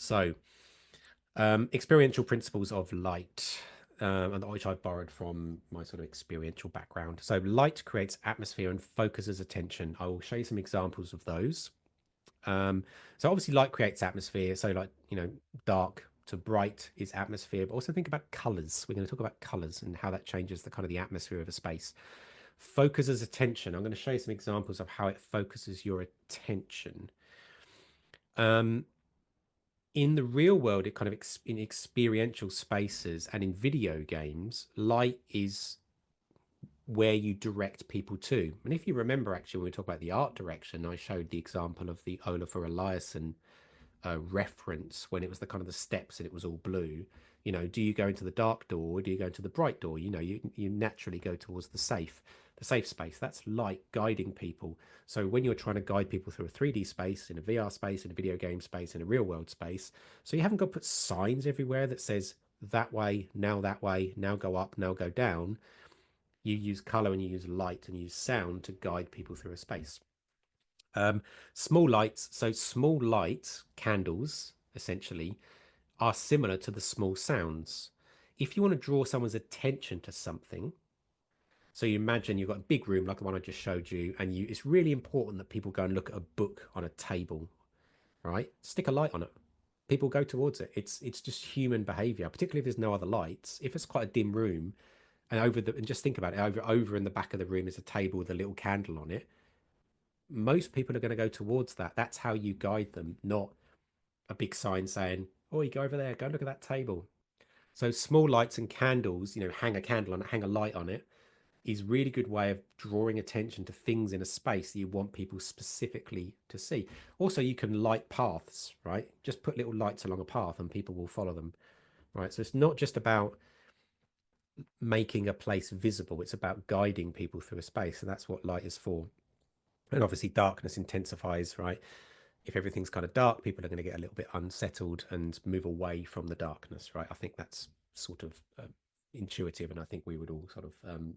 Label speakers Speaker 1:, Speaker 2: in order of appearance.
Speaker 1: So, experiential principles of light, and which I've borrowed from my sort of experiential background. So, light creates atmosphere and focuses attention. I will show you some examples of those. So, obviously, light creates atmosphere. So, like, dark to bright is atmosphere, but also think about colors. We're going to talk about colors and how that changes the kind of the atmosphere of a space. Focuses attention. I'm going to show you some examples of how it focuses your attention. Um, in the real world, it kind of in experiential spaces and in video games, light is where you direct people to. And if you remember, actually, when we talk about the art direction, I showed the example of the Olafur Eliasson reference when it was the kind of the steps and it was all blue. Do you go into the dark door or do you go into the bright door? You naturally go towards the safe space. That's light guiding people. So when you're trying to guide people through a 3D space, in a VR space, in a video game space, in a real world space, so you haven't got to put signs everywhere that says that way, now go up, now go down. You use color and you use light and you use sound to guide people through a space. Um, Small lights, so small light candles essentially are similar to the small sounds. If you want to draw someone's attention to something, so you imagine you've got a big room like the one I just showed you, and it's really important that people go and look at a book on a table, right? Stick a light on it. People go towards it. It's just human behavior, particularly if there's no other lights. If it's quite a dim room, and just think about it, over in the back of the room is a table with a little candle on it. Most people are going to go towards that. That's how you guide them, not a big sign saying, "Oh, you go over there, go look at that table." So small lights and candles, hang a candle on it, hang a light on it, is really good way of drawing attention to things in a space that you want people specifically to see. Also, you can light paths, right? Just put little lights along a path and people will follow them, right? So it's not just about making a place visible, it's about guiding people through a space, and that's what light is for. And obviously darkness intensifies, right? If everything's kind of dark, people are going to get a little bit unsettled and move away from the darkness, right? I think that's sort of intuitive, and I think we would all sort of